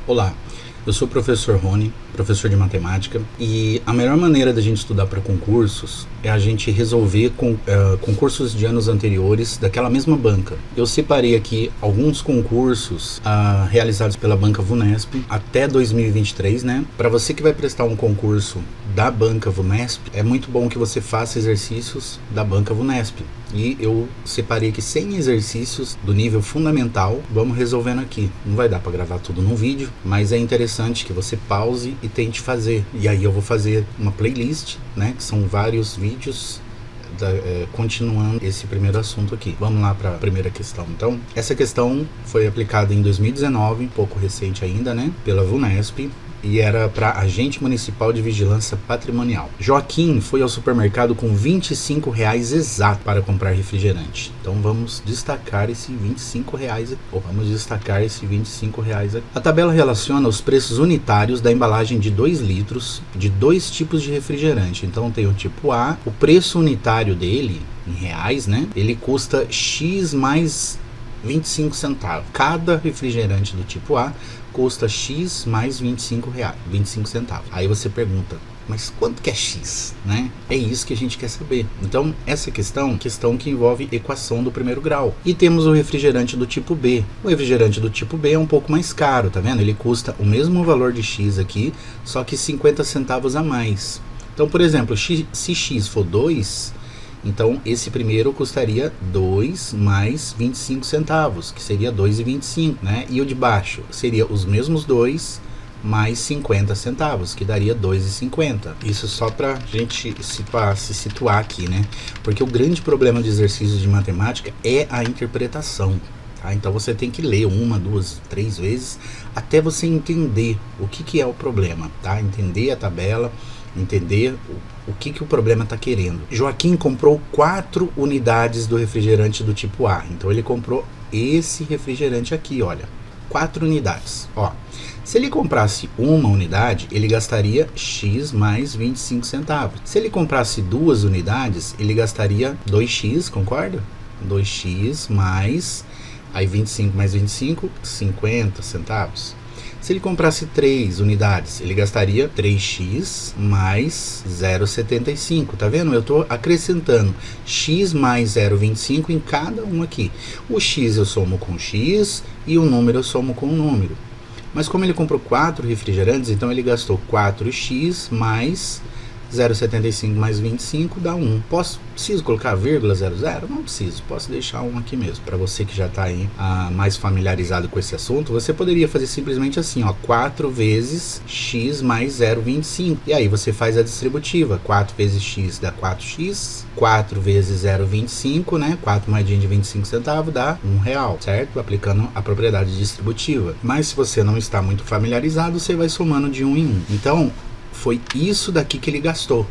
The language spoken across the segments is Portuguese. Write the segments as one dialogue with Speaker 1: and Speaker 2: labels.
Speaker 1: Olá, eu sou o professor Rony, professor de matemática, e a melhor maneira da gente estudar para concursos é a gente resolver concursos de anos anteriores daquela mesma banca. Eu separei aqui alguns concursos realizados pela banca VUNESP até 2023, né? Para você que vai prestar um concurso da banca VUNESP, é muito bom que você faça exercícios da banca VUNESP. E eu separei aqui 100 exercícios do nível fundamental. Vamos resolvendo aqui. Não vai dar para gravar tudo num vídeo, mas é interessante que você pause e tente fazer. E aí eu vou fazer uma playlist, né? Que são vários vídeos continuando esse primeiro assunto aqui. Vamos lá para a primeira questão. Então, essa questão foi aplicada em 2019, um pouco recente ainda, né? Pela VUNESP. E era para agente municipal de vigilância patrimonial. Joaquim foi ao supermercado com R$25 exato para comprar refrigerante. Então vamos destacar esse R$25 aqui. A tabela relaciona os preços unitários da embalagem de 2 litros de 2 tipos de refrigerante. Então tem o tipo A, o preço unitário dele em reais, né? Ele custa X mais 25 centavos. Cada refrigerante do tipo A custa X mais 25 centavos. Aí você pergunta, mas quanto que é X, né? É isso que a gente quer saber. Então, essa questão que envolve equação do primeiro grau. E temos o refrigerante do tipo B. O refrigerante do tipo B é um pouco mais caro, tá vendo? Ele custa o mesmo valor de X aqui, só que 50 centavos a mais. Então, por exemplo, se X for 2, então esse primeiro custaria 2 mais 25 centavos, que seria 2,25, né? E o de baixo seria os mesmos 2 mais 50 centavos, que daria 2,50. Isso só para a gente se situar aqui, né? Porque o grande problema de exercícios de matemática é a interpretação. Tá? Então você tem que ler 1, 2, 3 vezes até você entender o que é o problema, tá? Entender a tabela, entender o que o problema está querendo. Joaquim comprou 4 unidades do refrigerante do tipo A. Então ele comprou esse refrigerante aqui, olha. 4 unidades. Ó, se ele comprasse uma unidade, ele gastaria X mais 25 centavos. Se ele comprasse 2 unidades, ele gastaria 2X, concorda? 2X mais, aí 25 mais 25, 50 centavos. Se ele comprasse 3 unidades, ele gastaria 3x mais 0,75. Tá vendo? Eu estou acrescentando x mais 0,25 em cada um aqui. O x eu somo com x e o número eu somo com o número. Mas como ele comprou 4 refrigerantes, então ele gastou 4x mais 0,75 mais 25 dá 1. Preciso colocar vírgula 00? Não preciso, posso deixar 1 aqui mesmo. Para você que já está aí mais familiarizado com esse assunto, você poderia fazer simplesmente assim, ó, 4 vezes x mais 0,25. E aí você faz a distributiva, 4 vezes x dá 4x, 4 vezes 0,25, né? 4 moedinhas de 25 centavos dá R$1, certo? Aplicando a propriedade distributiva. Mas se você não está muito familiarizado, você vai somando de 1 em 1. Então, foi isso daqui que ele gastou.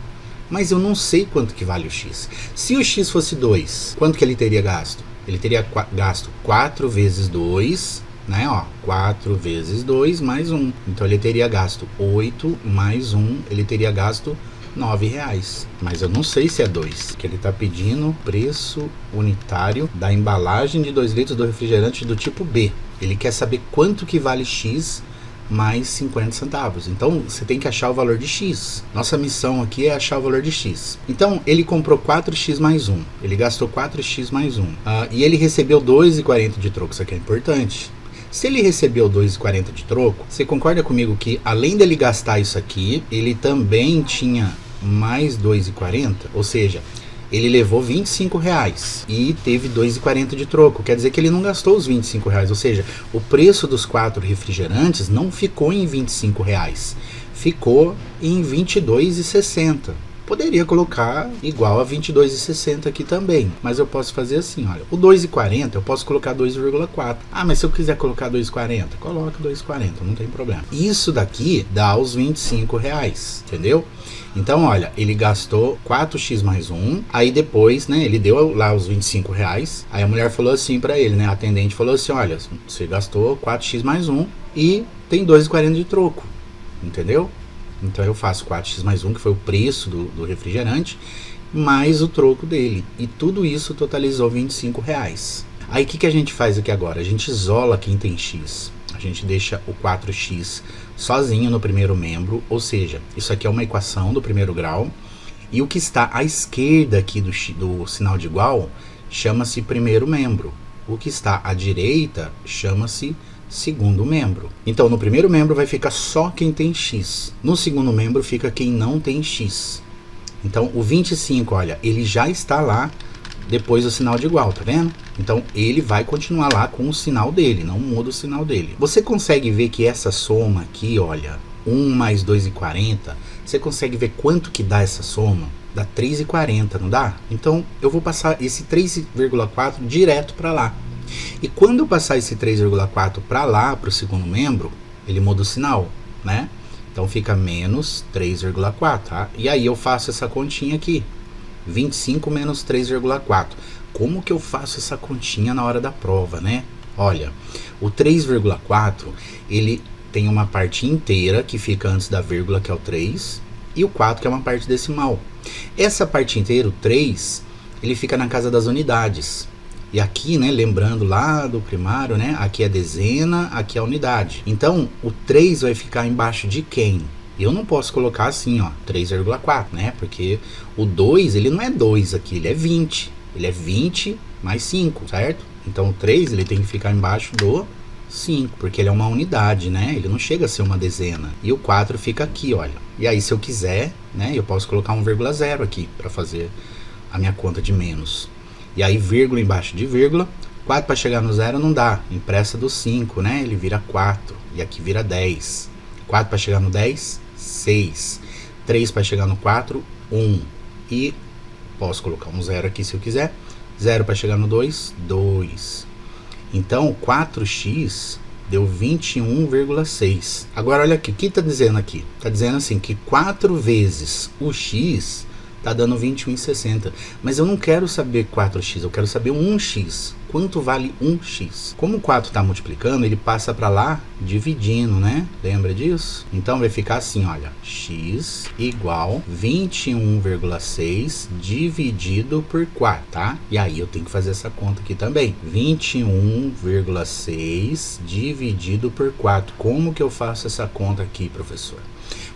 Speaker 1: Mas eu não sei quanto que vale o X. Se o X fosse 2, quanto que ele teria gasto? Ele teria gasto 4 vezes 2, né? Ó, 4 vezes 2 mais 1. Então ele teria gasto 8 mais 1, ele teria gasto R$9. Mas eu não sei se é 2, que ele está pedindo preço unitário da embalagem de 2 litros do refrigerante do tipo B. Ele quer saber quanto que vale X mais 50 centavos. Então você tem que achar o valor de X. Nossa missão aqui é achar o valor de X. Então ele comprou 4x mais 1. Ele gastou 4x mais 1. E ele recebeu 2,40 de troco. Isso aqui é importante. Se ele recebeu 2,40 de troco, você concorda comigo que além dele gastar isso aqui, ele também tinha mais 2,40? Ou seja, ele levou R$25 e teve 2,40 de troco. Quer dizer que ele não gastou os R$25. Ou seja, o preço dos 4 refrigerantes não ficou em R$25. Ficou em R$22,60. Poderia colocar igual a R$22,60 aqui também. Mas eu posso fazer assim, olha. O 2,40 eu posso colocar 2,4. Ah, mas se eu quiser colocar 2,40, coloca 2,40, não tem problema. Isso daqui dá os R$25, entendeu? Então, olha, ele gastou 4x mais 1, aí depois, né, ele deu lá os R$25, aí a mulher falou assim pra ele, né, a atendente falou assim, olha, você gastou 4x mais 1 e tem 2,40 de troco, entendeu? Então eu faço 4x mais 1, que foi o preço do refrigerante, mais o troco dele, e tudo isso totalizou R$25. Aí o que a gente faz aqui agora? A gente isola quem tem x. A gente deixa o 4x sozinho no primeiro membro, ou seja, isso aqui é uma equação do primeiro grau. E o que está à esquerda aqui do sinal de igual chama-se primeiro membro. O que está à direita chama-se segundo membro. Então, no primeiro membro vai ficar só quem tem x. No segundo membro fica quem não tem x. Então, o 25, olha, ele já está lá depois do sinal de igual, tá vendo? Então, ele vai continuar lá com o sinal dele, não muda o sinal dele. Você consegue ver que essa soma aqui, olha, 1 mais 2,40, você consegue ver quanto que dá essa soma? Dá 3,40, não dá? Então, eu vou passar esse 3,4 direto para lá. E quando eu passar esse 3,4 para lá, para o segundo membro, ele muda o sinal, né? Então, fica menos 3,4, tá? E aí eu faço essa continha aqui. 25 menos 3,4. Como que eu faço essa continha na hora da prova, né? Olha, o 3,4, ele tem uma parte inteira que fica antes da vírgula, que é o 3, e o 4, que é uma parte decimal. Essa parte inteira, o 3, ele fica na casa das unidades. E aqui, né, lembrando lá do primário, né, aqui é dezena, aqui é a unidade. Então, o 3 vai ficar embaixo de quem? Eu não posso colocar assim, ó, 3,4, né? Porque o 2, ele não é 2 aqui, ele é 20. Ele é 20 mais 5, certo? Então, o 3, ele tem que ficar embaixo do 5, porque ele é uma unidade, né? Ele não chega a ser uma dezena. E o 4 fica aqui, olha. E aí, se eu quiser, né, eu posso colocar 1,0 aqui, para fazer a minha conta de menos. E aí, vírgula embaixo de vírgula. 4 para chegar no 0 não dá. Empresta do 5, né? Ele vira 4. E aqui vira 10. 4 para chegar no 10, 6. 3 para chegar no 4, 1. E posso colocar um 0 aqui se eu quiser. 0 para chegar no 2, 2. Então, 4x deu 21,6. Agora, olha aqui, o que está dizendo aqui? Está dizendo assim, que 4 vezes o x está dando 21,60. Mas eu não quero saber 4x, eu quero saber 1x. Quanto vale 1x? Como o 4 está multiplicando, ele passa para lá dividindo, né? Lembra disso? Então vai ficar assim, olha. X igual 21,6 dividido por 4, tá? E aí eu tenho que fazer essa conta aqui também. 21,6 dividido por 4. Como que eu faço essa conta aqui, professor?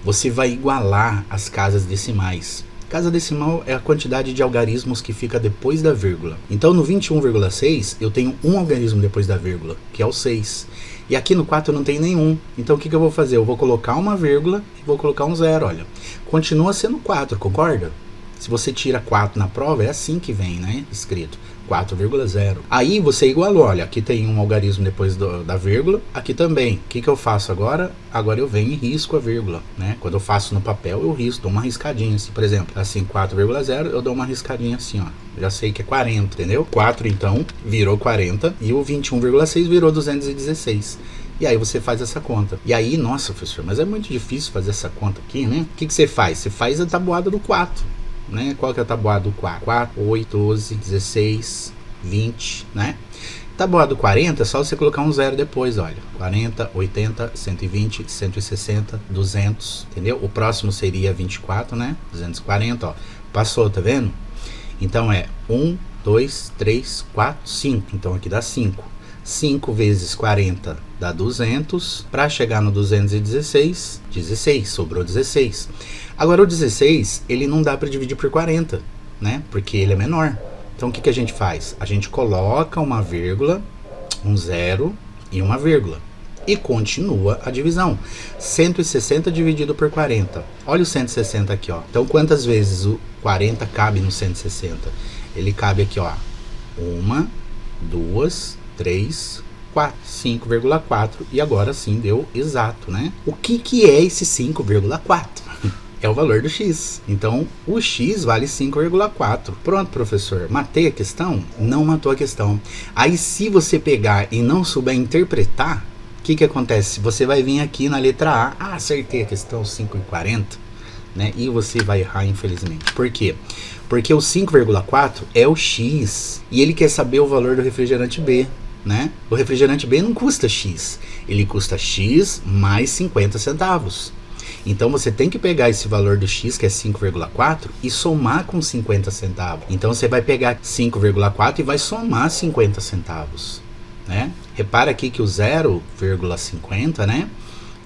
Speaker 1: Você vai igualar as casas decimais. Casa decimal é a quantidade de algarismos que fica depois da vírgula. Então, no 21,6, eu tenho um algarismo depois da vírgula, que é o 6. E aqui no 4 não tem nenhum. Então, o que eu vou fazer? Eu vou colocar uma vírgula e vou colocar um 0, olha. Continua sendo 4, concorda? Se você tira 4 na prova, é assim que vem, né? Escrito. 4,0. Aí você igualou, olha, aqui tem um algarismo depois da vírgula, aqui também. O que eu faço agora? Agora eu venho e risco a vírgula, né? Quando eu faço no papel, eu risco, dou uma riscadinha assim, por exemplo, assim, 4,0, eu dou uma riscadinha assim, ó. Já sei que é 40, entendeu? 4, então, virou 40, e o 21,6 virou 216. E aí você faz essa conta. E aí, nossa, professor, mas é muito difícil fazer essa conta aqui, né? O que você faz? Você faz a tabuada do 4. Né? Qual que é a tabuada do 4? 4, 8, 12, 16, 20, né? Tabuada do 40 é só você colocar um 0 depois, olha. 40, 80, 120, 160, 200, entendeu? O próximo seria 24, né? 240, ó. Passou, tá vendo? Então é 1, 2, 3, 4, 5. Então aqui dá 5. 5 vezes 40 dá 200. Para chegar no 216, 16. Sobrou 16. Agora o 16, ele não dá para dividir por 40, né? Porque ele é menor. Então o que a gente faz? A gente coloca uma vírgula, um 0 e uma vírgula. E continua a divisão. 160 dividido por 40. Olha o 160 aqui, ó. Então quantas vezes o 40 cabe no 160? Ele cabe aqui, ó. 1, 2, 3, 4, 5,4. E agora sim deu exato, né? O que é esse 5,4? É o valor do x. Então, o x vale 5,4. Pronto, professor. Matei a questão? Não matou a questão. Aí, se você pegar e não souber interpretar, o que acontece? Você vai vir aqui na letra A. Ah, acertei a questão 5,40. Né? E você vai errar, infelizmente. Por quê? Porque o 5,4 é o x. E ele quer saber o valor do refrigerante B. Né? O refrigerante B não custa x. Ele custa x mais 50 centavos. Então você tem que pegar esse valor do x, que é 5,4, e somar com 50 centavos. Então você vai pegar 5,4 e vai somar 50 centavos. Né? Repara aqui que o 0,50, né?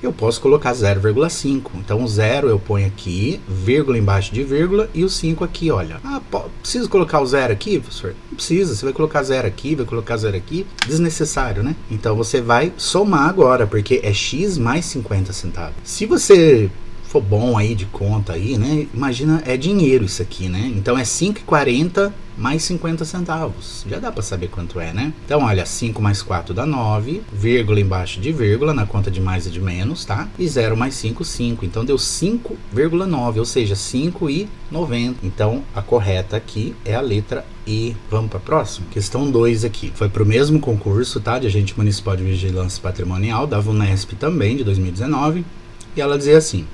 Speaker 1: Eu posso colocar 0,5. Então o 0 eu ponho aqui, vírgula embaixo de vírgula, e o 5 aqui, olha. Ah, preciso colocar o 0 aqui, professor? Não precisa, você vai colocar 0 aqui, vai colocar 0 aqui. Desnecessário, né? Então você vai somar agora, porque é x mais 50 centavos. Se você for bom aí de conta aí, né? Imagina, é dinheiro isso aqui, né? Então é 5,40 mais 50 centavos. Já dá para saber quanto é, né? Então, olha, 5 mais 4 dá 9, vírgula embaixo de vírgula, na conta de mais e de menos, tá? E 0 mais 5, 5. Então, deu 5,9, ou seja, 5,90. Então, a correta aqui é a letra E. Vamos para a próxima? Questão 2 aqui. Foi para o mesmo concurso, tá? De agente municipal de vigilância patrimonial, da VUNESP também, de 2019. E ela dizia assim: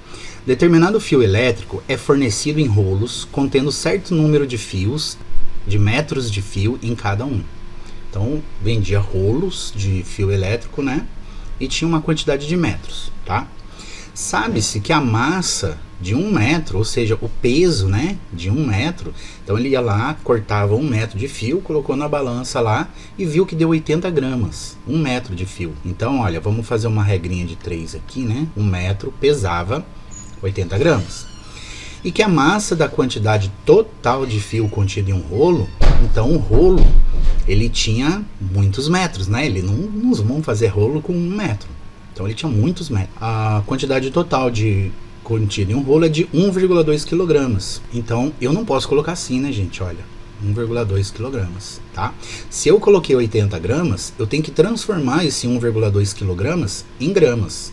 Speaker 1: determinado fio elétrico é fornecido em rolos contendo certo número de fios, de metros de fio em cada um. Então, vendia rolos de fio elétrico, né? E tinha uma quantidade de metros, tá? Sabe-se que a massa de 1 metro, ou seja, o peso, né, de 1 metro, então ele ia lá, cortava 1 metro de fio, colocou na balança lá e viu que deu 80 gramas, 1 metro de fio. Então, olha, vamos fazer uma regrinha de 3 aqui, né? 1 metro pesava 80 gramas. E que a massa da quantidade total de fio contido em um rolo, então o rolo, ele tinha muitos metros, né? Ele não vamos fazer rolo com 1 metro. Então ele tinha muitos metros. A quantidade total de contido em um rolo é de 1,2 kg. Então eu não posso colocar assim, né, gente? Olha, 1,2 kg, tá? Se eu coloquei 80 gramas, eu tenho que transformar esse 1,2 kg em gramas,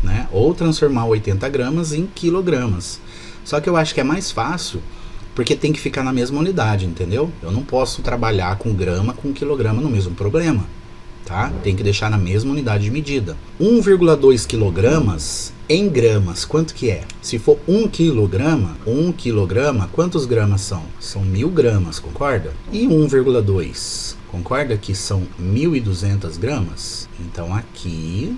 Speaker 1: né? Ou transformar 80 gramas em quilogramas. Só que eu acho que é mais fácil, porque tem que ficar na mesma unidade, entendeu? Eu não posso trabalhar com grama com quilograma no mesmo problema, tá? Tem que deixar na mesma unidade de medida. 1,2 quilogramas em gramas, quanto que é? Se for 1 quilograma, quantos gramas são? São 1000 gramas, concorda? E 1,2, concorda que são 1.200 gramas? Então aqui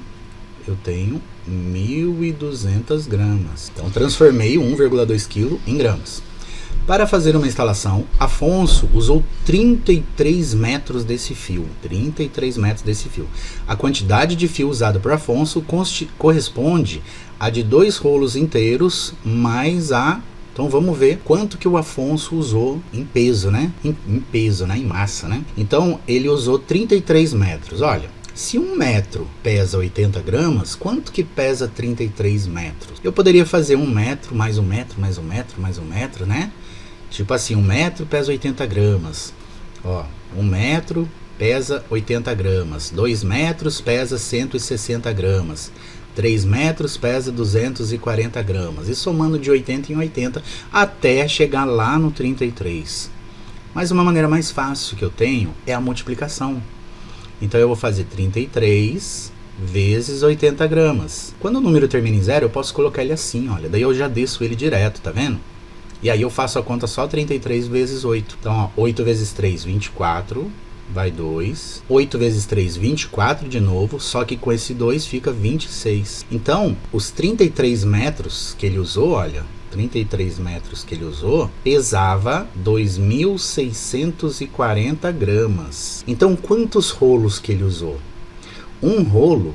Speaker 1: eu tenho 1.200 gramas. Então transformei 1,2 kg em gramas. Para fazer uma instalação, Afonso usou 33 metros desse fio. 33 metros desse fio. A quantidade de fio usada por Afonso corresponde a de 2 rolos inteiros mais a... Então vamos ver quanto que o Afonso usou em peso, né? Em peso, né? Em massa, né? Então ele usou 33 metros. Olha, se 1 metro pesa 80 gramas, quanto que pesa 33 metros? Eu poderia fazer 1 metro, mais 1 metro, mais 1 metro, mais 1 metro, né? Tipo assim, 1 metro pesa 80 gramas. Ó, 1 metro pesa 80 gramas. 2 metros pesa 160 gramas. 3 metros pesa 240 gramas. E somando de 80 em 80 até chegar lá no 33. Mas uma maneira mais fácil que eu tenho é a multiplicação. Então eu vou fazer 33 vezes 80 gramas. Quando o número termina em 0, eu posso colocar ele assim, olha. Daí eu já desço ele direto, tá vendo? E aí eu faço a conta só 33 vezes 8. Então, ó, 8 vezes 3, 24, vai 2. 8 vezes 3, 24 de novo, só que com esse 2 fica 26. Então, os 33 metros que ele usou, olha... 33 metros que ele usou, pesava 2.640 gramas. Então, quantos rolos que ele usou? Um rolo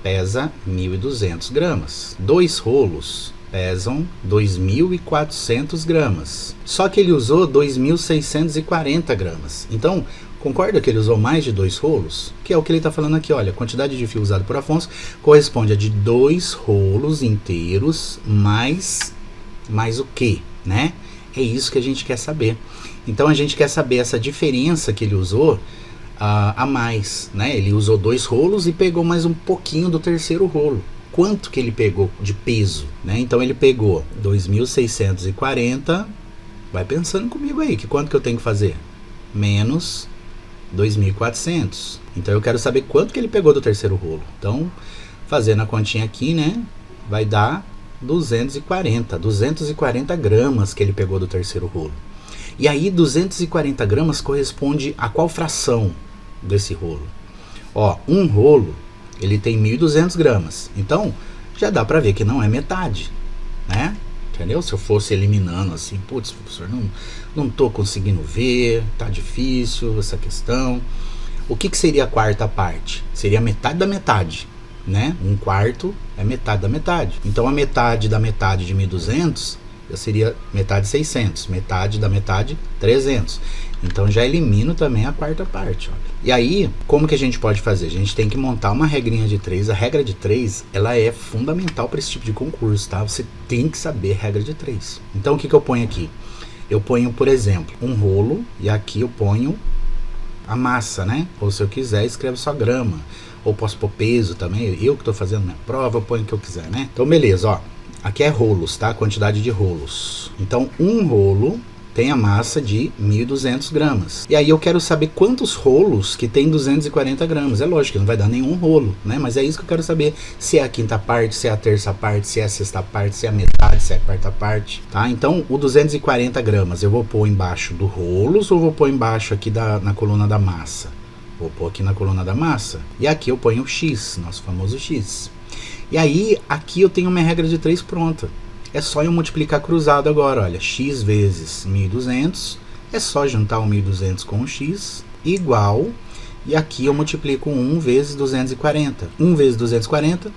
Speaker 1: pesa 1.200 gramas. 2 rolos pesam 2.400 gramas. Só que ele usou 2.640 gramas. Então, concorda que ele usou mais de 2 rolos? Que é o que ele está falando aqui, olha, a quantidade de fio usado por Afonso corresponde a de 2 rolos inteiros mais o que, né? É isso que a gente quer saber. Então a gente quer saber essa diferença que ele usou a mais, né? Ele usou 2 rolos e pegou mais um pouquinho do terceiro rolo. Quanto que ele pegou de peso, né? Então ele pegou 2.640, vai pensando comigo aí, que quanto que eu tenho que fazer? Menos 2.400. Então eu quero saber quanto que ele pegou do terceiro rolo. Então, fazendo a continha aqui, né, vai dar 240 gramas que ele pegou do terceiro rolo. E aí 240 gramas corresponde a qual fração desse rolo? Ó, um rolo, ele tem 1.200 gramas. Então, já dá para ver que não é metade, né? Entendeu? Se eu fosse eliminando assim, putz, professor, não tô conseguindo ver, tá difícil essa questão. O que seria a quarta parte? Seria metade da metade, né? 1/4 é metade da metade. Então a metade da metade de 1.200 seria metade de 600, metade da metade 300. Então já elimino também a quarta parte, olha. E aí, como que a gente pode fazer? A gente tem que montar uma regrinha de 3. A regra de 3, ela é fundamental para esse tipo de concurso, tá? Você tem que saber a regra de 3. Então o que eu ponho aqui? Eu ponho, por exemplo, um rolo e aqui eu ponho a massa, né? Ou se eu quiser, escrevo só grama. Ou posso pôr peso também. Eu que estou fazendo minha prova, eu ponho o que eu quiser, né? Então beleza, ó. Aqui é rolos, tá? Quantidade de rolos. Então, um rolo tem a massa de 1.200 gramas. E aí eu quero saber quantos rolos que tem 240 gramas. É lógico que não vai dar nenhum rolo, né? Mas é isso que eu quero saber. Se é a quinta parte, se é a terça parte, se é a sexta parte, se é a metade, se é a quarta parte, tá? Então, o 240 gramas eu vou pôr embaixo do rolos ou vou pôr embaixo aqui na coluna da massa? Vou pôr aqui na coluna da massa. E aqui eu ponho o X, nosso famoso X. E aí, aqui eu tenho minha regra de 3 pronta. É só eu multiplicar cruzado agora, olha. X vezes 1.200. É só juntar o 1.200 com o X, igual. E aqui eu multiplico 1 vezes 240. 1 vezes 240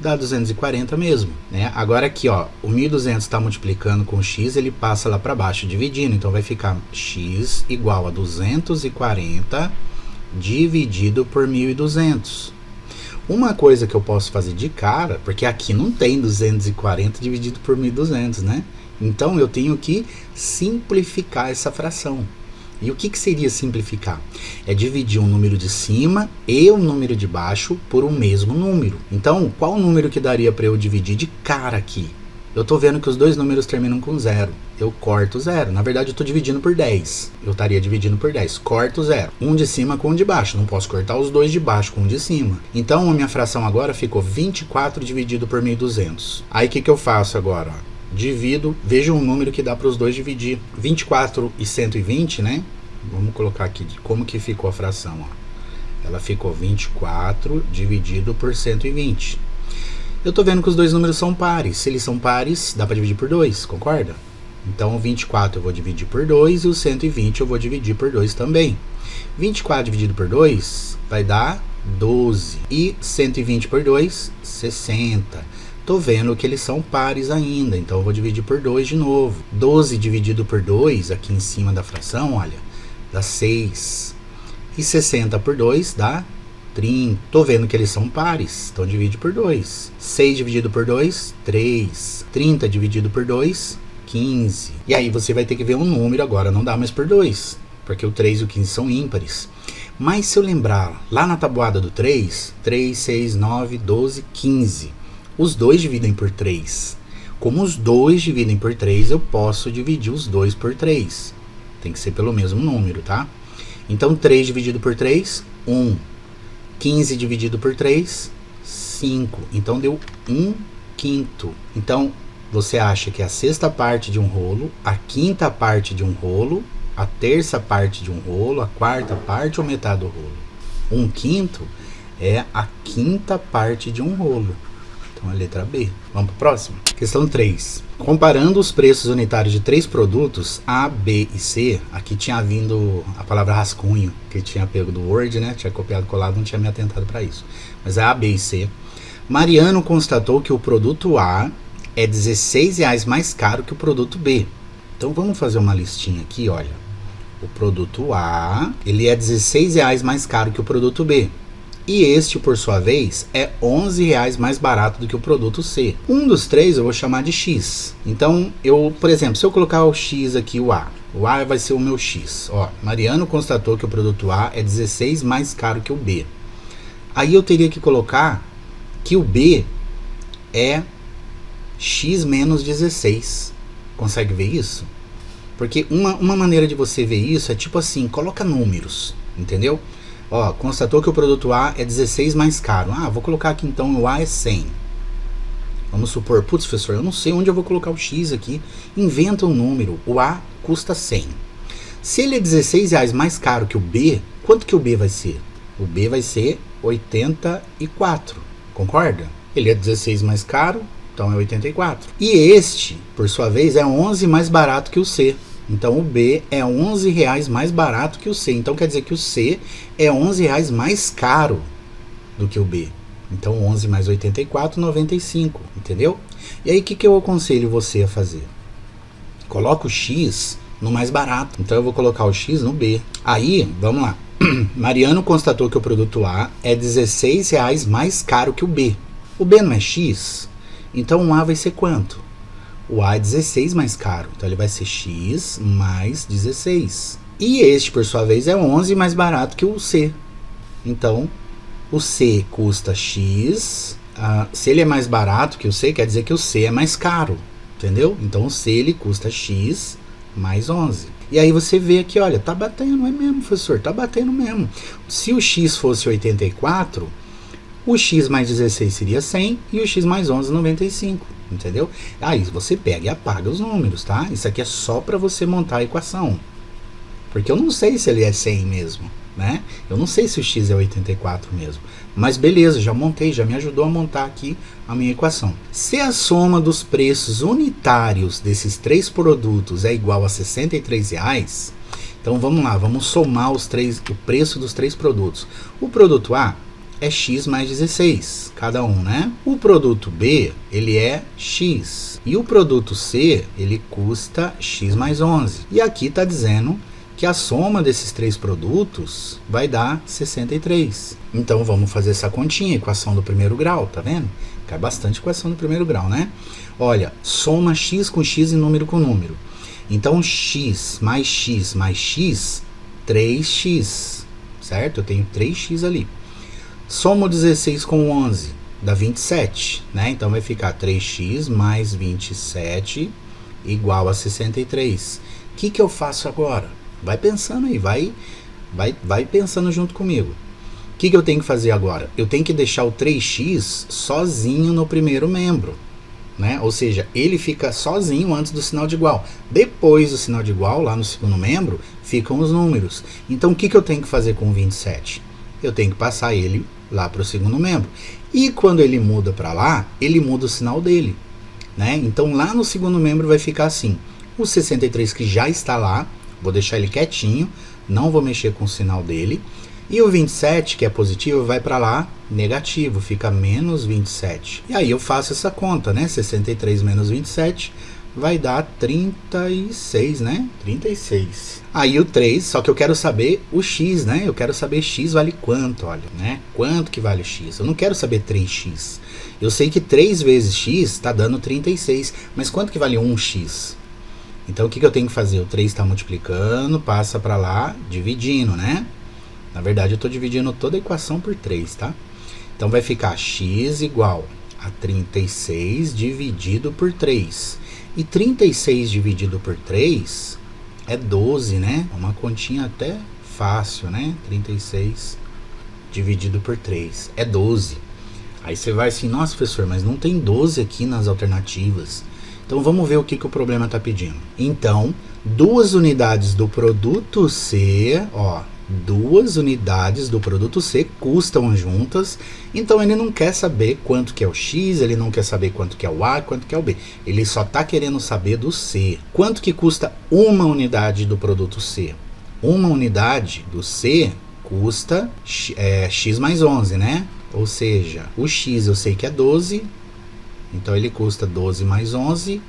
Speaker 1: dá 240 mesmo, né? Agora aqui, ó, o 1.200 está multiplicando com o X, ele passa lá para baixo, dividindo. Então vai ficar X igual a 240 dividido por 1.200. Uma coisa que eu posso fazer de cara, porque aqui não tem 240 dividido por 1.200, né? Então eu tenho que simplificar essa fração. E o que seria simplificar? É dividir um número de cima e um número de baixo por um mesmo número. Então, qual número que daria para eu dividir de cara aqui? Eu estou vendo que os dois números terminam com 0. Eu corto 0. Na verdade, eu estou dividindo por 10. Eu estaria dividindo por 10. Corto 0. Um de cima com um de baixo. Não posso cortar os dois de baixo com um de cima. Então, a minha fração agora ficou 24 dividido por 1.200. Aí, o que eu faço agora? Divido. Veja um número que dá para os dois dividir. 24 e 120, né? Vamos colocar aqui como que ficou a fração. Ó. Ela ficou 24 dividido por 120. Eu estou vendo que os dois números são pares. Se eles são pares, dá para dividir por 2, concorda? Então, o 24 eu vou dividir por 2 e o 120 eu vou dividir por 2 também. 24 dividido por 2 vai dar 12. E 120 por 2, 60. Estou vendo que eles são pares ainda, então eu vou dividir por 2 de novo. 12 dividido por 2, aqui em cima da fração, olha, dá 6. E 60 por 2 dá 30. Tô vendo que eles são pares, então divide por 2. 6 dividido por 2, 3. 30 dividido por 2, 15. E aí você vai ter que ver um número agora, não dá mais por 2, porque o 3 e o 15 são ímpares. Mas se eu lembrar, lá na tabuada do 3, 3, 6, 9, 12, 15. Os dois dividem por 3. Como os dois dividem por 3, eu posso dividir os dois por 3. Tem que ser pelo mesmo número, tá? Então, 3 dividido por 3, 1. 15 dividido por 3, 5. Então, deu 1/5. Então, você acha que a sexta parte de um rolo, a quinta parte de um rolo, a terça parte de um rolo, a quarta parte ou metade do rolo? 1/5 é a quinta parte de um rolo. Então, a letra B. Vamos para o próximo? Questão 3. Comparando os preços unitários de 3 produtos, A, B e C, aqui tinha vindo a palavra rascunho, que tinha pego do Word, né? Tinha copiado e colado, não tinha me atentado para isso. Mas é A, B e C. Mariano constatou que o produto A é R$16 mais caro que o produto B. Então, vamos fazer uma listinha aqui, olha. O produto A, ele é R$16 mais caro que o produto B. E este, por sua vez, é R$11 mais barato do que o produto C. Um dos três eu vou chamar de X. Então, por exemplo, se eu colocar o X aqui, o A vai ser o meu X. Ó, Mariano constatou que o produto A é 16 mais caro que o B. Aí eu teria que colocar que o B é X menos 16. Consegue ver isso? Porque uma maneira de você ver isso é tipo assim, coloca números, entendeu? Ó, constatou que o produto A é 16 mais caro. Ah, vou colocar aqui então o A é 100. Vamos supor, putz, professor, eu não sei onde eu vou colocar o X aqui. Inventa um número. O A custa 100. Se ele é 16 reais mais caro que o B, quanto que o B vai ser? O B vai ser 84. Concorda? Ele é 16 mais caro, então é 84. E este, por sua vez, é 11 mais barato que o C. Então o B é R$11 mais barato que o C. Então quer dizer que o C é R$11 mais caro do que o B. Então 11 mais 84, 95, entendeu? E aí o que eu aconselho você a fazer? Coloca o X no mais barato. Então eu vou colocar o X no B. Aí, vamos lá. Mariano constatou que o produto A é R$16 mais caro que o B. O B não é X? Então o A vai ser quanto? O A é 16 mais caro. Então ele vai ser X mais 16. E este, por sua vez, é 11 mais barato que o C. Então o C custa X. Se ele é mais barato que o C, quer dizer que o C é mais caro. Entendeu? Então o C ele custa X mais 11. E aí você vê aqui, olha, tá batendo, não é mesmo, professor? Tá batendo mesmo. Se o X fosse 84, o X mais 16 seria 100 e o X mais 11, 95. Entendeu? Aí você pega e apaga os números, tá? Isso aqui é só para você montar a equação. Porque eu não sei se ele é 100 mesmo, né? Eu não sei se o X é 84 mesmo. Mas beleza, já montei, já me ajudou a montar aqui a minha equação. Se a soma dos preços unitários desses três produtos é igual a R$63, então vamos lá, vamos somar o preço dos três produtos. O produto A é X mais 16, cada um, né? O produto B, ele é X. E o produto C, ele custa X mais 11. E aqui está dizendo que a soma desses três produtos vai dar 63. Então vamos fazer essa continha, equação do primeiro grau, tá vendo? Cai bastante equação do primeiro grau, né? Olha, soma X com X e número com número. Então X mais X mais X, 3X, certo? Eu tenho 3X ali. Soma o 16 com 11, dá 27, né? Então vai ficar 3x mais 27 igual a 63. O que eu faço agora? Vai pensando aí, vai pensando junto comigo. O que eu tenho que fazer agora? Eu tenho que deixar o 3x sozinho no primeiro membro, né? Ou seja, ele fica sozinho antes do sinal de igual. Depois do sinal de igual, lá no segundo membro, ficam os números. Então o que eu tenho que fazer com o 27? Eu tenho que passar ele lá para o segundo membro. E quando ele muda para lá, ele muda o sinal dele, né? Então lá no segundo membro vai ficar assim. O 63 que já está lá, vou deixar ele quietinho, não vou mexer com o sinal dele. E o 27, que é positivo, vai para lá, negativo, fica menos 27. E aí eu faço essa conta, né? 63 menos 27 vai dar 36, né? 36. Aí o 3, só que eu quero saber o x, né? Eu quero saber x vale quanto, olha, né? Quanto que vale o x? Eu não quero saber 3x. Eu sei que 3 vezes x está dando 36, mas quanto que vale 1x? Então o que eu tenho que fazer? O 3 está multiplicando, passa para lá, dividindo, né? Na verdade eu estou dividindo toda a equação por 3, tá? Então vai ficar x igual a 36 dividido por 3. E 36 dividido por 3 é 12, né? Uma continha até fácil, né? 36 dividido por 3 é 12. Aí você vai assim, nossa professor, mas não tem 12 aqui nas alternativas. Então vamos ver o que o problema está pedindo. Então, 2 unidades do produto C, ó, 2 unidades do produto C custam juntas, então ele não quer saber quanto que é o X, ele não quer saber quanto que é o A, quanto que é o B. Ele só está querendo saber do C. Quanto que custa uma unidade do produto C? Uma unidade do C custa X mais 11, né? Ou seja, o X eu sei que é 12, então ele custa 12 mais 11,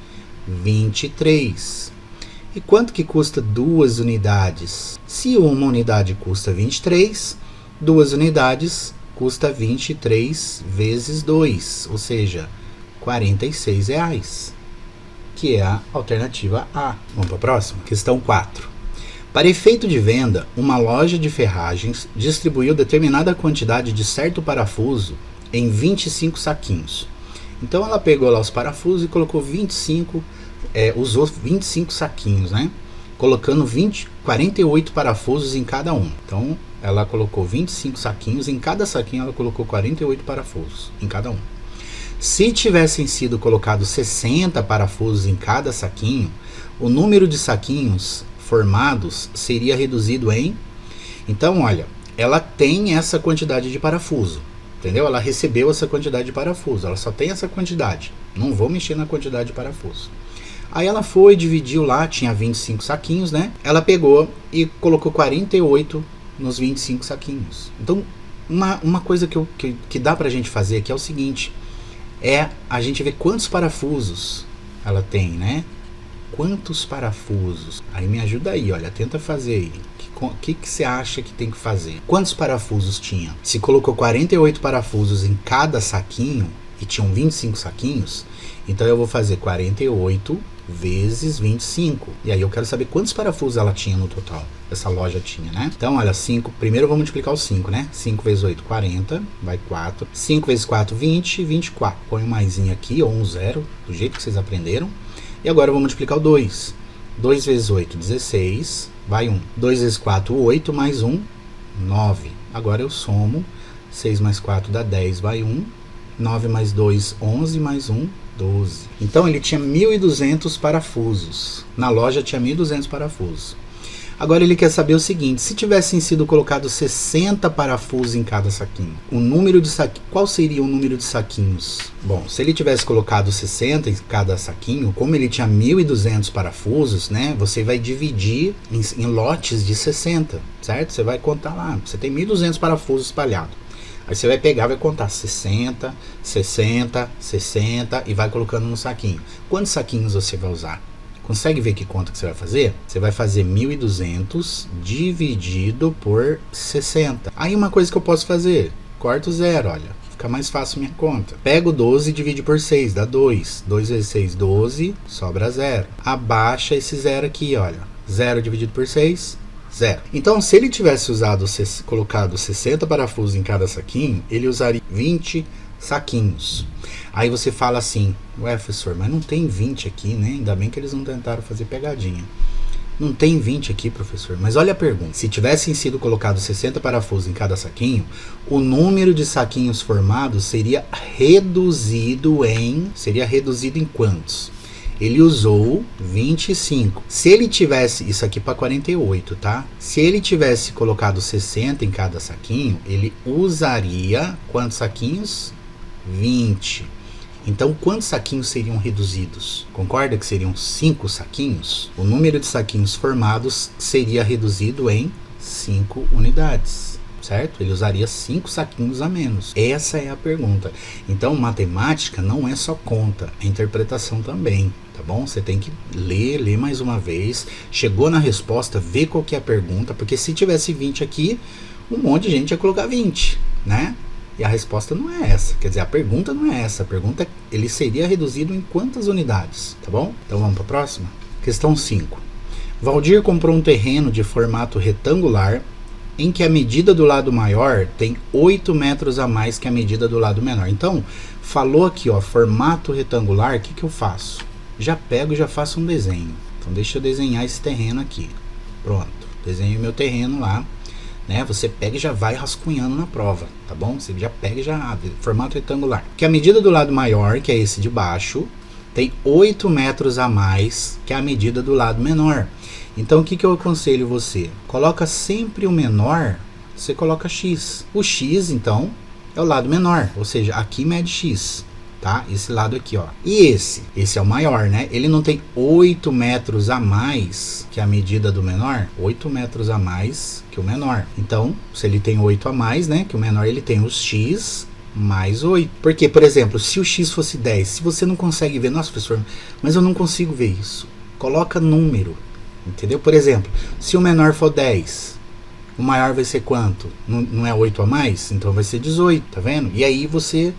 Speaker 1: 23. E quanto que custa 2 unidades? Se uma unidade custa 23, 2 unidades custa 23 vezes 2, ou seja, R$46, que é a alternativa A. Vamos para a próxima? Questão 4. Para efeito de venda, uma loja de ferragens distribuiu determinada quantidade de certo parafuso em 25 saquinhos. Então ela pegou lá os parafusos e colocou 25, usou 25 saquinhos, né? Colocando 48 parafusos em cada um. Então ela colocou 25 saquinhos, em cada saquinho ela colocou 48 parafusos em cada um. Se tivessem sido colocados 60 parafusos em cada saquinho, o número de saquinhos formados seria reduzido em... Então olha, ela tem essa quantidade de parafuso. Entendeu? Ela recebeu essa quantidade de parafuso. Ela só tem essa quantidade. Não vou mexer na quantidade de parafuso. Aí ela foi, dividiu lá, tinha 25 saquinhos, né? Ela pegou e colocou 48 nos 25 saquinhos. Então, uma coisa que dá pra gente fazer aqui é o seguinte, é a gente ver quantos parafusos ela tem, né? Quantos parafusos? Aí me ajuda aí, olha, tenta fazer aí. O que você acha que tem que fazer? Quantos parafusos tinha? Se colocou 48 parafusos em cada saquinho e tinham 25 saquinhos, então eu vou fazer 48 vezes 25. E aí eu quero saber quantos parafusos ela tinha no total. Essa loja tinha, né? Então, olha, 5. Primeiro eu vou multiplicar o 5, né? 5 vezes 8, 40. Vai 4. 5 vezes 4, 20. 24. Põe um maisinho aqui, ou um zero, do jeito que vocês aprenderam. E agora eu vou multiplicar o 2. 2 vezes 8, 16. Vai 1. 2 vezes 4, 8. Mais 1, 9. Agora eu somo. 6 mais 4 dá 10. Vai 1. 9 mais 2, 11. Mais 1, 12. Então ele tinha 1.200 parafusos. Na loja tinha 1.200 parafusos. Agora ele quer saber o seguinte, se tivessem sido colocados 60 parafusos em cada saquinho, o número de saquinhos, qual seria o número de saquinhos? Bom, se ele tivesse colocado 60 em cada saquinho, como ele tinha 1.200 parafusos, né, você vai dividir em lotes de 60, certo? Você vai contar lá, você tem 1.200 parafusos espalhados. Aí você vai pegar, vai contar 60, 60, 60 e vai colocando no saquinho. Quantos saquinhos você vai usar? Consegue ver que conta que você vai fazer? Você vai fazer 1.200 dividido por 60. Aí uma coisa que eu posso fazer, corta o zero, olha, fica mais fácil minha conta. Pego 12 e divide por 6, dá 2. 2 vezes 6, 12, sobra 0. Abaixa esse zero aqui, olha. 0 dividido por 6, 0. Então, se ele tivesse colocado 60 parafusos em cada saquinho, ele usaria 20 saquinhos. Aí você fala assim, ué, professor, mas não tem 20 aqui, né? Ainda bem que eles não tentaram fazer pegadinha. Não tem 20 aqui, professor. Mas olha a pergunta. Se tivessem sido colocados 60 parafusos em cada saquinho, o número de saquinhos formados seria reduzido em quantos? Ele usou 25. Se ele tivesse, isso aqui para 48, tá? Se ele tivesse colocado 60 em cada saquinho, ele usaria quantos saquinhos? 20. Então, quantos saquinhos seriam reduzidos? Concorda que seriam 5 saquinhos? O número de saquinhos formados seria reduzido em 5 unidades, certo? Ele usaria 5 saquinhos a menos. Essa é a pergunta. Então, matemática não é só conta, é interpretação também, tá bom? Você tem que ler mais uma vez. Chegou na resposta, vê qual que é a pergunta, porque se tivesse 20 aqui, um monte de gente ia colocar 20, né? E a resposta não é essa, quer dizer, a pergunta não é essa, a pergunta é, ele seria reduzido em quantas unidades, tá bom? Então vamos para a próxima? Questão 5. Valdir comprou um terreno de formato retangular em que a medida do lado maior tem 8 metros a mais que a medida do lado menor. Então, falou aqui, ó, formato retangular, o que eu faço? Já pego e já faço um desenho. Então deixa eu desenhar esse terreno aqui. Pronto, desenho meu terreno lá. Né? Você pega e já vai rascunhando na prova, tá bom? Você já pega e já abre, formato retangular. Que a medida do lado maior, que é esse de baixo, tem 8 metros a mais que a medida do lado menor. Então, o que eu aconselho você? Coloca sempre o menor, você coloca x. O x, então, é o lado menor, ou seja, aqui mede x. Tá? Esse lado aqui, ó. E esse é o maior, né? Ele não tem 8 metros a mais que a medida do menor? 8 metros a mais que o menor. Então, se ele tem 8 a mais, né? Que o menor, ele tem os x mais 8. Porque, por exemplo, se o x fosse 10, se você não consegue ver, nossa, professor, mas eu não consigo ver isso. Coloca número, entendeu? Por exemplo, se o menor for 10, o maior vai ser quanto? Não é 8 a mais? Então vai ser 18, tá vendo? E aí você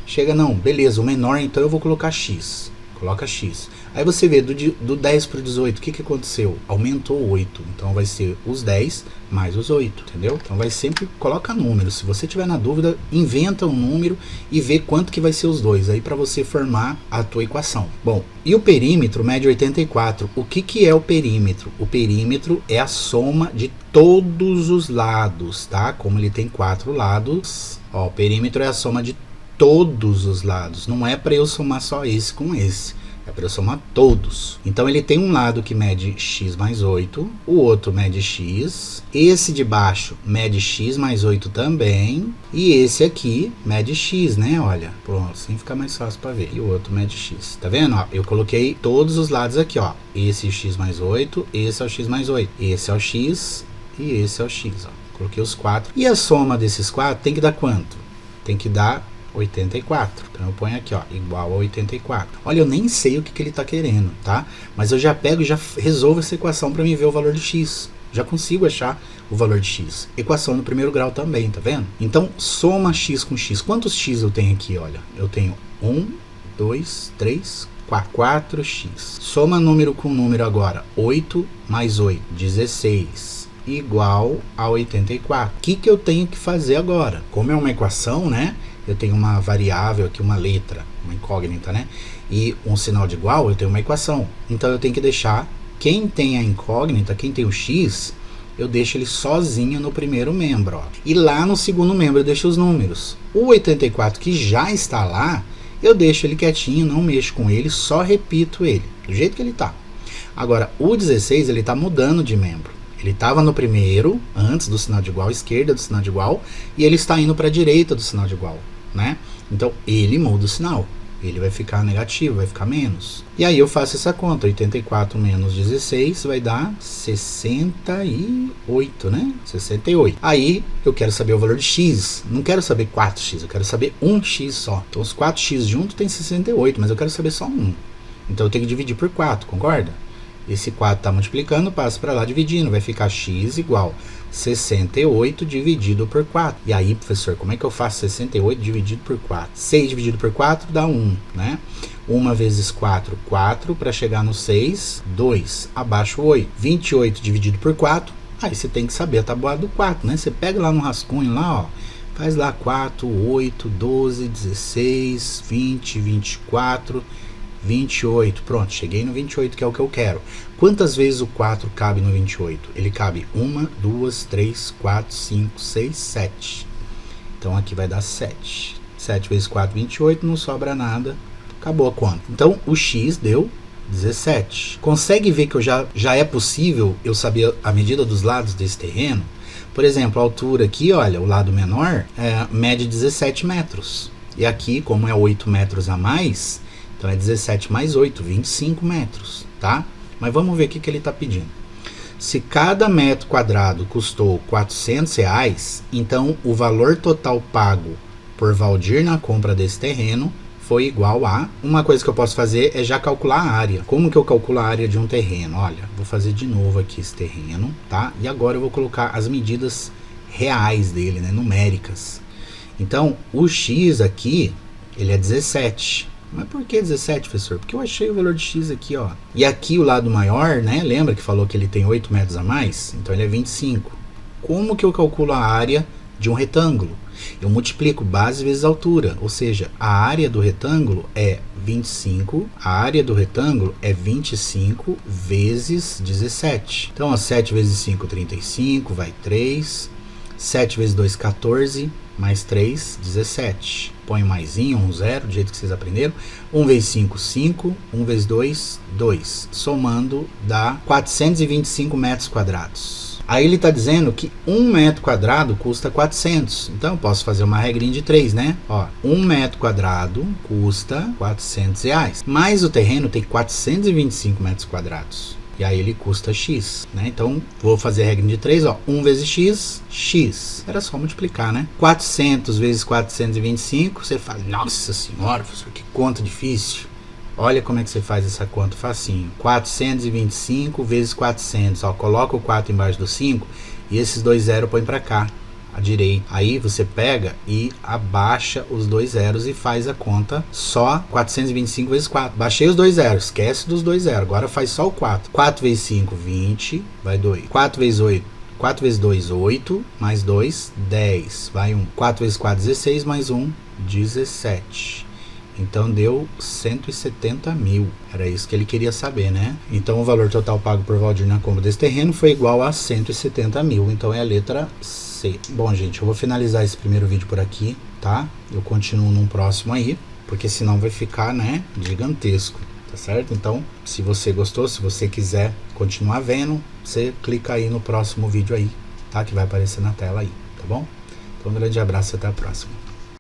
Speaker 1: chega, não, beleza, o menor, então eu vou colocar x. Coloca x. Aí você vê, do 10 para o 18, o que aconteceu? Aumentou 8. Então vai ser os 10 mais os 8, entendeu? Então vai sempre, coloca número. Se você tiver na dúvida, inventa um número e vê quanto que vai ser os dois. Aí para você formar a tua equação. Bom, e o perímetro mede 84. O que é o perímetro? O perímetro é a soma de todos os lados, tá? Como ele tem 4 lados, ó, o perímetro é a soma de todos os lados. Não é para eu somar só esse com esse. É para eu somar todos. Então ele tem um lado que mede x mais 8, o outro mede x, esse de baixo mede x mais 8 também, e esse aqui mede x, né? Olha, pronto, assim fica mais fácil para ver. E o outro mede x. Tá vendo? Ó, eu coloquei todos os lados aqui, ó. Esse é x mais 8, esse é o x mais 8, esse é o x e esse é o x, ó. Coloquei os 4. E a soma desses 4 tem que dar quanto? Tem que dar 84. Então eu ponho aqui, ó, igual a 84. Olha, eu nem sei o que ele está querendo, tá? Mas eu já pego e já resolvo essa equação para mim ver o valor de x. Já consigo achar o valor de x. Equação no primeiro grau também, tá vendo? Então, soma x com x. Quantos x eu tenho aqui, olha? Eu tenho 1, 2, 3, 4. 4x. Soma número com número agora. 8 mais 8, 16. Igual a 84. O que eu tenho que fazer agora? Como é uma equação, né? Eu tenho uma variável aqui, uma letra, uma incógnita, né? E um sinal de igual, eu tenho uma equação. Então eu tenho que deixar quem tem a incógnita, quem tem o x, eu deixo ele sozinho no primeiro membro, ó. E lá no segundo membro eu deixo os números. O 84 que já está lá, eu deixo ele quietinho, não mexo com ele, só repito ele, do jeito que ele está. Agora, o 16, ele está mudando de membro. Ele estava no primeiro, antes do sinal de igual, esquerda do sinal de igual, e ele está indo para a direita do sinal de igual, né? Então, ele muda o sinal. Ele vai ficar negativo, vai ficar menos. E aí eu faço essa conta. 84 menos 16 vai dar 68, né? 68. Aí eu quero saber o valor de x. Não quero saber 4x, eu quero saber 1x só. Então, os 4x juntos tem 68, mas eu quero saber só 1. Então, eu tenho que dividir por 4, concorda? Esse 4 está multiplicando, passa para lá dividindo. Vai ficar x igual 68 dividido por 4. E aí, professor, como é que eu faço 68 dividido por 4? 6 dividido por 4 dá 1, né? 1 vezes 4, 4. Para chegar no 6, 2. Abaixo 8. 28 dividido por 4. Aí você tem que saber a tabuada do 4, né? Você pega lá no rascunho, lá, ó. Faz lá 4, 8, 12, 16, 20, 24... 28, pronto, cheguei no 28, que é o que eu quero. Quantas vezes o 4 cabe no 28? Ele cabe 1, 2, 3, 4, 5, 6, 7. Então aqui vai dar 7. 7 vezes 4, 28, não sobra nada. Acabou a conta. Então o x deu 17. Consegue ver que já é possível eu saber a medida dos lados desse terreno? Por exemplo, a altura aqui, olha, o lado menor mede 17 metros. E aqui, como é 8 metros a mais... Então, é 17 mais 8, 25 metros, tá? Mas vamos ver o que ele está pedindo. Se cada metro quadrado custou R$400, então o valor total pago por Valdir na compra desse terreno foi igual a... Uma coisa que eu posso fazer é já calcular a área. Como que eu calculo a área de um terreno? Olha, vou fazer de novo aqui esse terreno, tá? E agora eu vou colocar as medidas reais dele, né? Numéricas. Então, o x aqui, ele é 17. Mas por que 17, professor? Porque eu achei o valor de x aqui, ó. E aqui o lado maior, né? Lembra que falou que ele tem 8 metros a mais? Então ele é 25. Como que eu calculo a área de um retângulo? Eu multiplico base vezes altura. Ou seja, a área do retângulo é 25. A área do retângulo é 25 vezes 17. Então, ó, 7 vezes 5, 35. Vai 3. 7 vezes 2, 14. Mais 3, 17. Põe mais um zero, do jeito que vocês aprenderam. 1 vezes 5, 5. 1 vezes 2, 2. Somando dá 425 metros quadrados. Aí ele está dizendo que 1 metro quadrado custa 400. Então eu posso fazer uma regrinha de 3, né? Ó, 1 metro quadrado custa R$400. Mas o terreno tem 425 metros quadrados. E aí ele custa x, né? Então, vou fazer a regra de 3, ó. 1 vezes x, x. Era só multiplicar, né? 400 vezes 425, você fala, nossa senhora, professor, que conta difícil. Olha como é que você faz essa conta facinho. 425 vezes 400, ó. Coloca o 4 embaixo do 5 e esses dois zeros põe pra cá, à direita. Aí você pega e abaixa os dois zeros e faz a conta só 425 vezes 4. Baixei os dois zeros, esquece dos dois zeros. Agora faz só o 4. 4 vezes 5, 20, vai 2. 4 vezes 8, 4 vezes 2, 8, mais 2, 10, vai 1. 4 vezes 4, 16, mais 1, 17. Então deu 170 mil. Era isso que ele queria saber, né? Então o valor total pago por Valdir na compra desse terreno foi igual a 170 mil. Então é a letra C. sei. Bom, gente, eu vou finalizar esse primeiro vídeo por aqui, tá? Eu continuo num próximo aí, porque senão vai ficar, né, gigantesco, tá certo? Então, se você gostou, se você quiser continuar vendo, você clica aí no próximo vídeo aí, tá? Que vai aparecer na tela aí, tá bom? Então, um grande abraço e até a próxima.